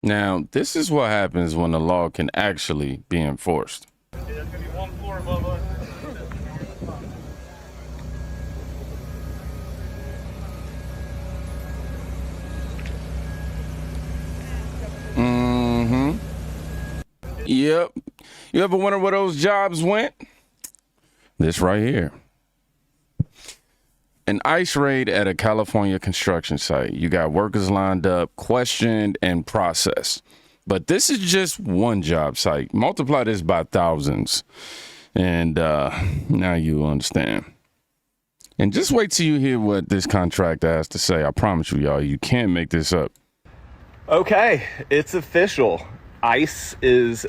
Now, this is what happens when the law can actually be enforced. There's gonna be one floor above us. Mm-hmm. Yep. You ever wonder where those jobs went? This right here. An ICE raid at a California construction site. You got workers lined up, questioned, and processed. But this is just one job site. Multiply this by thousands. And now you understand. And just wait till you hear what this contractor has to say. I promise you, y'all, you can't make this up. Okay, it's official. ICE is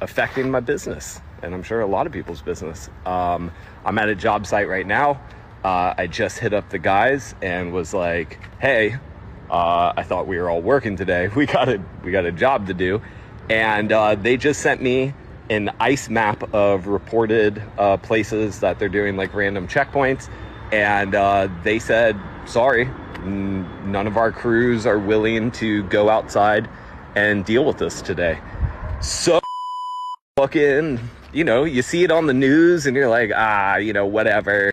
affecting my business, and I'm sure a lot of people's business. I'm at a job site right now. I just hit up the guys and was like, hey, I thought we were all working today. We got a job to do. And they just sent me an ICE map of reported places that they're doing like random checkpoints. And they said, sorry, none of our crews are willing to go outside and deal with this today. So fucking, you see it on the news and you're like, whatever.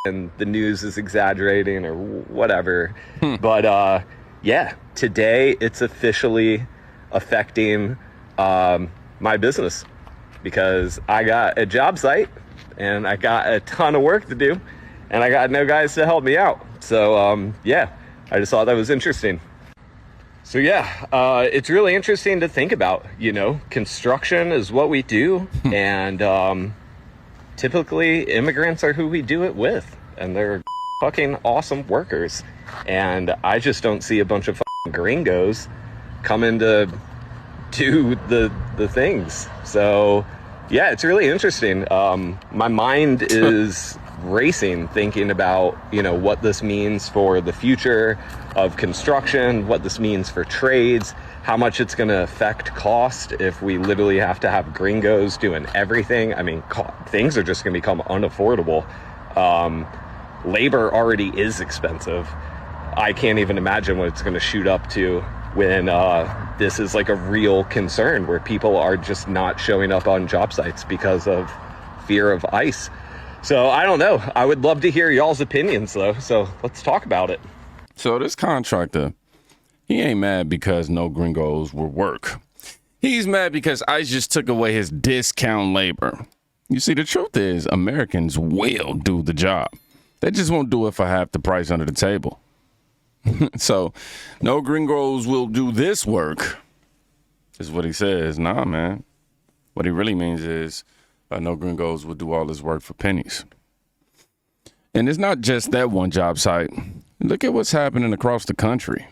And the news is exaggerating or whatever. But yeah, today it's officially affecting my business because I got a job site and I got a ton of work to do and I got no guys to help me out. So yeah, I just thought that was interesting. So yeah, it's really interesting to think about, construction is what we do. And typically immigrants are who we do it with, and they're fucking awesome workers. And I just don't see a bunch of fucking gringos coming to do the things. So yeah, it's really interesting. My mind is racing thinking about, what this means for the future of construction, what this means for trades, how much it's going to affect cost if we literally have to have gringos doing everything. I mean, things are just going to become unaffordable. Labor already is expensive. I can't even imagine what it's going to shoot up to when this is like a real concern where people are just not showing up on job sites because of fear of ICE. So I don't know. I would love to hear y'all's opinions though. So let's talk about it. So this contractor, he ain't mad because no gringos will work. He's mad because ICE just took away his discount labor. You see, the truth is Americans will do the job. They just won't do it for half the price under the table. So no gringos will do this work is what he says. Nah, man. What he really means is no gringos will do all this work for pennies. And it's not just that one job site. Look at what's happening across the country.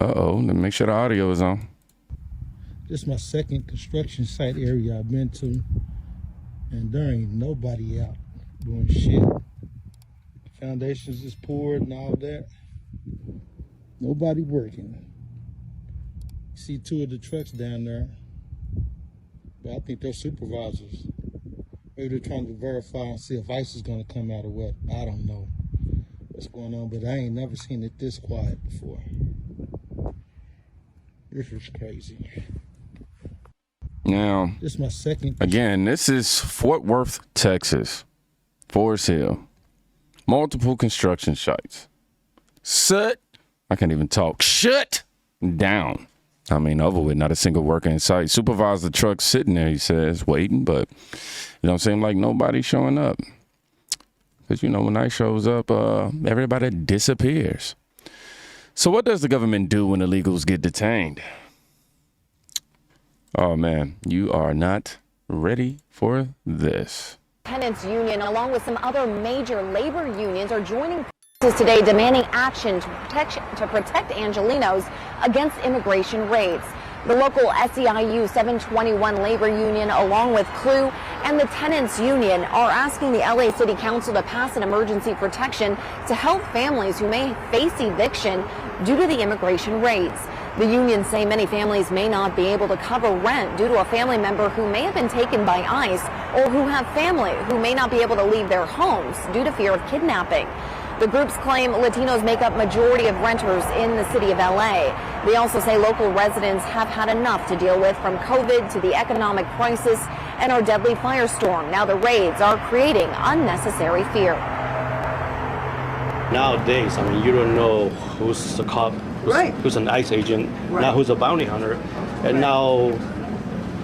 Uh-oh, let me make sure the audio is on. This is my second construction site area I've been to, and there ain't nobody out doing shit. Foundations is poured and all that. Nobody working. See two of the trucks down there, but I think they're supervisors. Maybe they're trying to verify and see if ICE is going to come out or what. I don't know what's going on, but I ain't never seen it this quiet before. This is crazy. Now, this is my second. Again, this is Fort Worth, Texas. Forest Hill. Multiple construction sites. I can't even talk. Shut down. I mean, over with, not a single worker in sight. Supervise the truck sitting there, he says, waiting, but it don't seem like nobody's showing up. Because, when ICE shows up, everybody disappears. So what does the government do when illegals get detained? Oh, man, you are not ready for this. Tenants Union, along with some other major labor unions, are joining forces today demanding action to protect Angelenos against immigration raids. The local SEIU 721 labor union, along with Crew and the Tenants Union, are asking the LA City Council to pass an emergency protection to help families who may face eviction due to the immigration raids. The unions say many families may not be able to cover rent due to a family member who may have been taken by ICE, or who have family who may not be able to leave their homes due to fear of kidnapping. The groups claim Latinos make up majority of renters in the city of LA. They also say local residents have had enough to deal with, from COVID to the economic crisis and our deadly firestorm. Now the raids are creating unnecessary fear. Nowadays, I mean, you don't know who's a cop, who's an ICE agent, now who's a bounty hunter, and now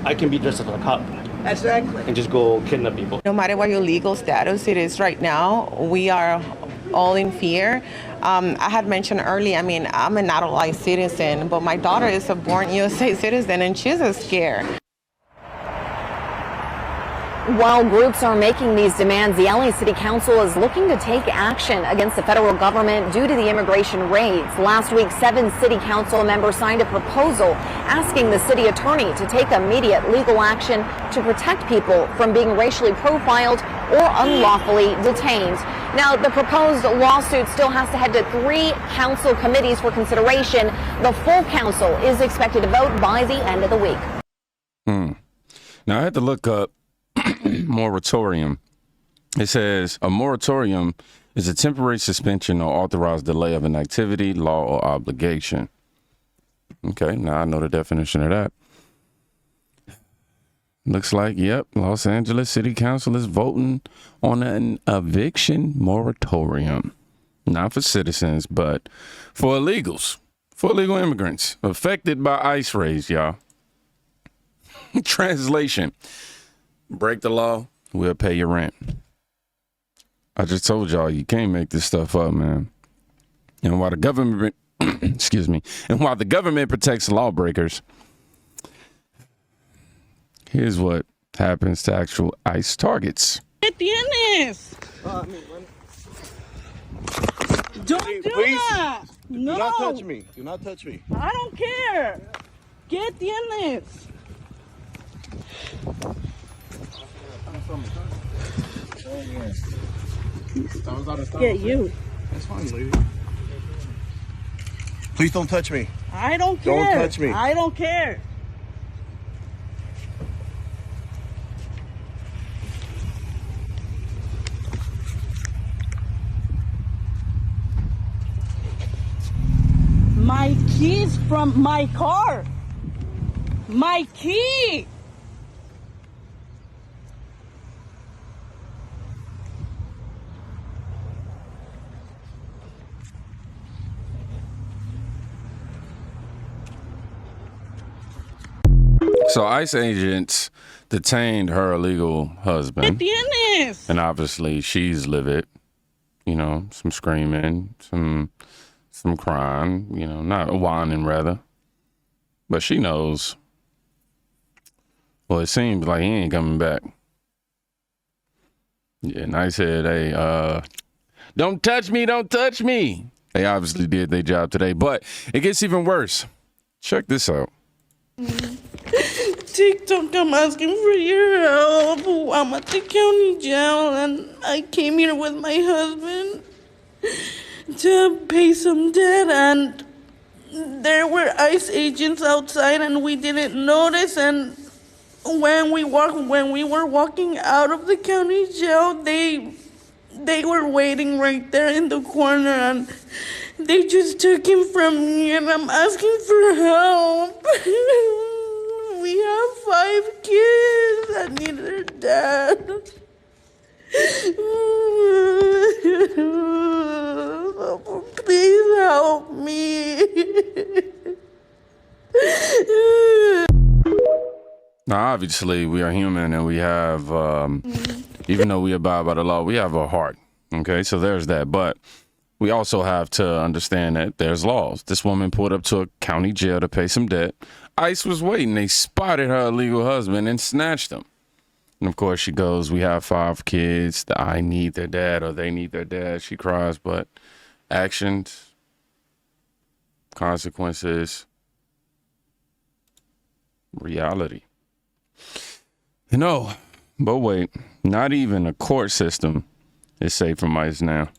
I can be dressed as a cop. Exactly. And just go kidnap people. No matter what your legal status it is right now, we are all in fear. I had mentioned earlier, I mean, I'm a naturalized citizen, but my daughter is a born USA citizen and she's scared. While groups are making these demands, the LA City Council is looking to take action against the federal government due to the immigration raids. Last week, 7 city council members signed a proposal asking the city attorney to take immediate legal action to protect people from being racially profiled or unlawfully detained. Now, the proposed lawsuit still has to head to 3 council committees for consideration. The full council is expected to vote by the end of the week. Now, I had to look up moratorium. It says a moratorium is a temporary suspension or authorized delay of an activity, law, or obligation. Okay, now I know the definition of that. Looks like, yep, Los Angeles City Council is voting on an eviction moratorium. Not for citizens, but for illegals, for illegal immigrants affected by ICE raids, y'all. Translation: break the law, we'll pay your rent. I just told y'all, you can't make this stuff up, man. And while the government, and while the government protects lawbreakers, here's what happens to actual ICE targets. ¿Qué tienes? Don't do that. No. Do not touch me. Do not touch me. I don't care. ¿Qué tienes? Get you. That's fine, lady. Please don't touch me. I don't care. Don't touch me. I don't care. My keys from my car. My key. So ICE agents detained her illegal husband. ¿Qué tienes? And obviously she's livid. You know, some screaming, some crying, you know, not whining rather. But she knows. Well, it seems like he ain't coming back. Yeah, and I said, hey, don't touch me, don't touch me. They obviously did their job today, but it gets even worse. Check this out. TikTok, I'm asking for your help. I'm at the county jail and I came here with my husband to pay some debt, and there were ICE agents outside and we didn't notice, and when we were walking out of the county jail, they were waiting right there in the corner and they just took him from me, and I'm asking for help. We have 5 kids that need their dad. Please help me. Now, obviously, we are human and we have, even though we abide by the law, we have a heart. Okay, so there's that. But we also have to understand that there's laws. This woman pulled up to a county jail to pay some debt. ICE was waiting. They spotted her illegal husband and snatched him. And of course, she goes, we have 5 kids. I need their dad, or they need their dad. She cries, but actions, consequences, reality. No, but wait, not even a court system is safe from ICE now.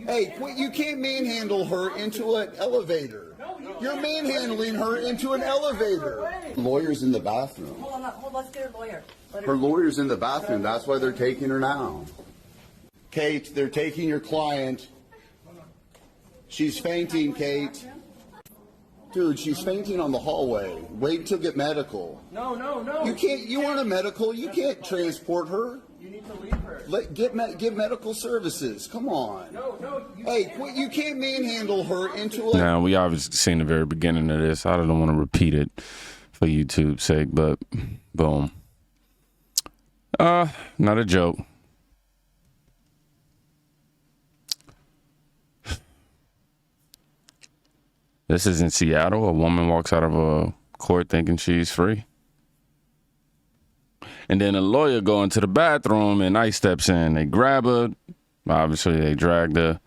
Hey, you can't manhandle her into an elevator. You're manhandling her into an elevator. Lawyer's in the bathroom. Hold on, let's get her lawyer. Her lawyer's in the bathroom. That's why they're taking her now. Kate, they're taking your client She's fainting, Kate. Dude, she's fainting on the hallway. Wait until get medical. No, no, no. You can't. You want a medical? You can't transport her. You need to leave her. Get medical services. Come on. No, no. Hey, you can't manhandle her into a. Now, we obviously seen the very beginning of this. I don't want to repeat it for YouTube's sake, but boom. Not a joke. This is in Seattle. A woman walks out of a court thinking she's free. And then a lawyer go into the bathroom and ICE steps in. They grab her. Obviously, they dragged her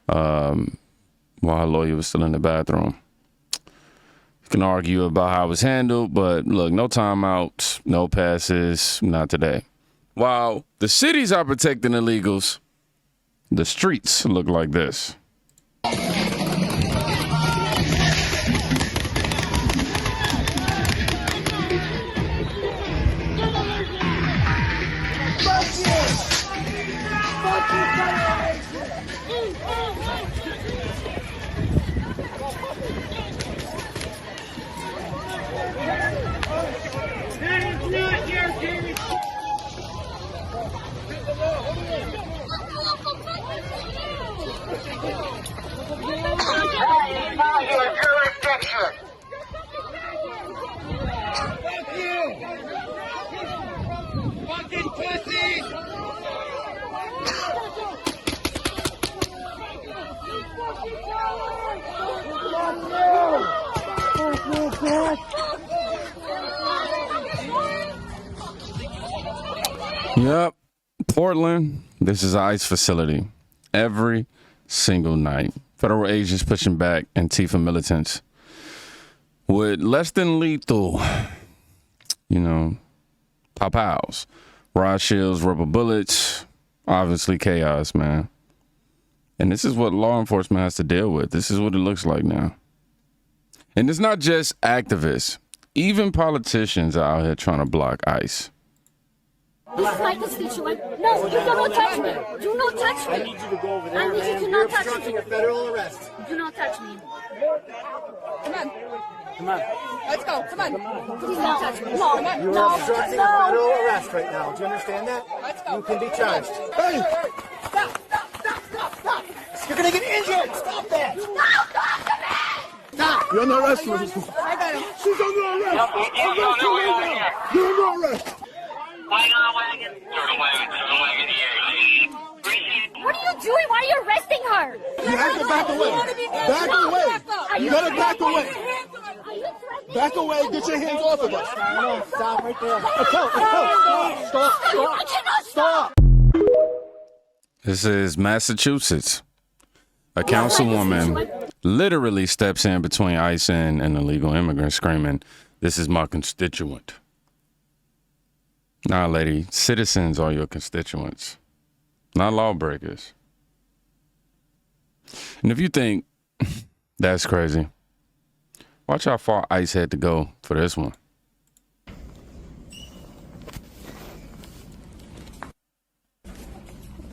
while her lawyer was still in the bathroom. You can argue about how it was handled, but look, no timeouts, no passes, not today. While the cities are protecting illegals, the streets look like this. Yep. Portland, this is an ICE facility. Every single night. Federal agents pushing back Antifa militants with less than lethal, pow-pows, rod shields, rubber bullets, obviously chaos, man. And this is what law enforcement has to deal with. This is what it looks like now. And it's not just activists. Even politicians are out here trying to block ICE. This is my constituent. No, you do not touch me. Do not touch me. I need you to go over there. I need you to not touch me. A federal arrest. Do not touch me. Come on. Come on. Let's go. Come on. Please don't touch me. No, come on. You are obstructing a federal arrest right now. Do you understand that? Let's go. You can be charged. Hey! Stop. You're gonna get injured. Stop that. No, talk to me. Stop. You're under arrest. I got him. She's under arrest. Arrest her right now. You're under arrest. What are you doing? Why are you arresting her? You have to back away. Back away. You gotta back away. Back away. Get your hands off of us. No, stop right there. Stop. This is Massachusetts. A councilwoman literally steps in between ICE and an illegal immigrant screaming, "This is my constituent." Nah, lady, citizens are your constituents, not lawbreakers. And if you think that's crazy, watch how far ICE had to go for this one.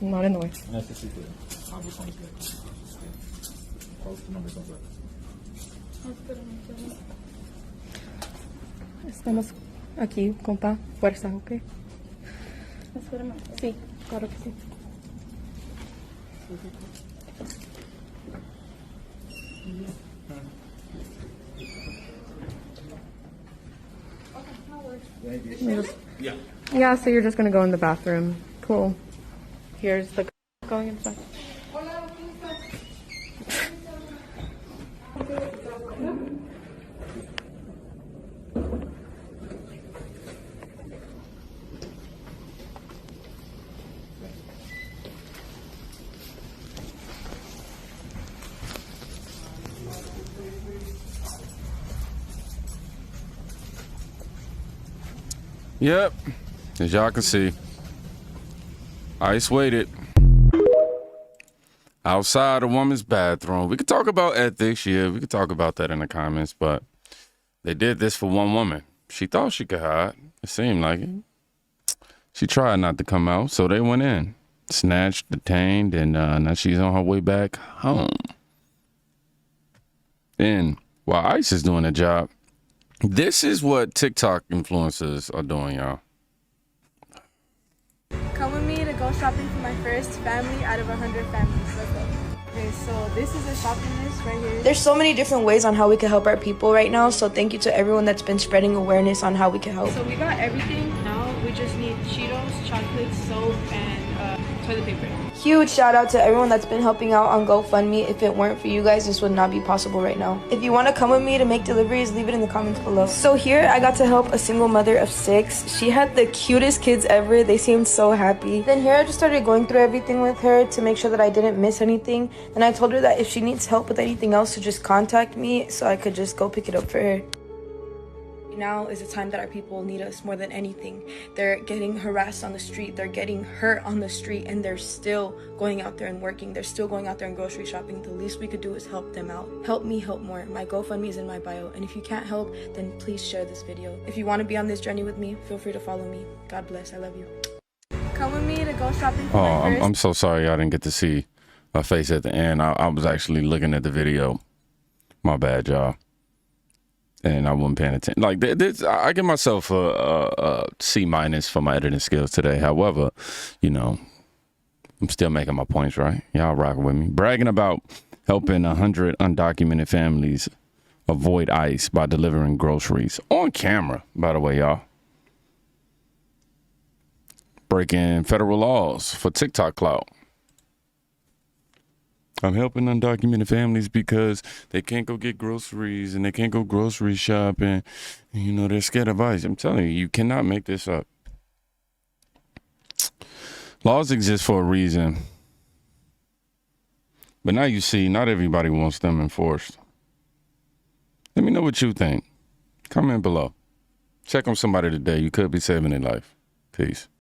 Not in the way. Estamos aquí, compa. Fuerza, ¿ok? Espérame. Sí, claro que sí. Yeah, so you're just gonna go in the bathroom. Cool. Here's the going inside. Yep, as y'all can see, ICE waited outside a woman's bathroom. We could talk about ethics, yeah, we could talk about that in the comments, but they did this for one woman. She thought she could hide. It seemed like it. She tried not to come out, so they went in, snatched, detained, and now she's on her way back home. And while ICE is doing a job, this is what TikTok influencers are doing, y'all. Come with me to go shopping for my first family out of 100 families. Let's go. Okay, so this is a shopping list right here. There's so many different ways on how we can help our people right now, so thank you to everyone that's been spreading awareness on how we can help. So we got everything. Now we just need Cheetos, chocolates, soap, and toilet paper. Huge shout out to everyone that's been helping out on GoFundMe. If it weren't for you guys, this would not be possible right now. If you want to come with me to make deliveries, leave it in the comments below. So here I got to help a single mother of 6. She had the cutest kids ever. They seemed so happy. Then here I just started going through everything with her to make sure that I didn't miss anything. And I told her that if she needs help with anything else to just contact me so I could just go pick it up for her. Now is the time that our people need us more than anything. They're getting harassed on the street, they're getting hurt on the street, and they're still going out there and working. They're still going out there and grocery shopping. The least we could do is help them out. Help me help more. My GoFundMe is in my bio, and if you can't help, then please share this video. If you want to be on this journey with me, feel free to follow me. God bless. I love you. Come with me to go shopping for my first. I'm so sorry I didn't get to see her face at the end. I was actually looking at the video. My bad, y'all. And I wasn't paying attention. Like this, I give myself a C- for my editing skills today. However, you know, I'm still making my points, right? Y'all rocking with me. Bragging about helping 100 undocumented families avoid ICE by delivering groceries on camera, by the way, y'all. Breaking federal laws for TikTok clout. I'm helping undocumented families because they can't go get groceries and they can't go grocery shopping. And, you know, they're scared of ICE. I'm telling you, you cannot make this up. Laws exist for a reason. But now you see, not everybody wants them enforced. Let me know what you think. Comment below. Check on somebody today. You could be saving their life. Peace.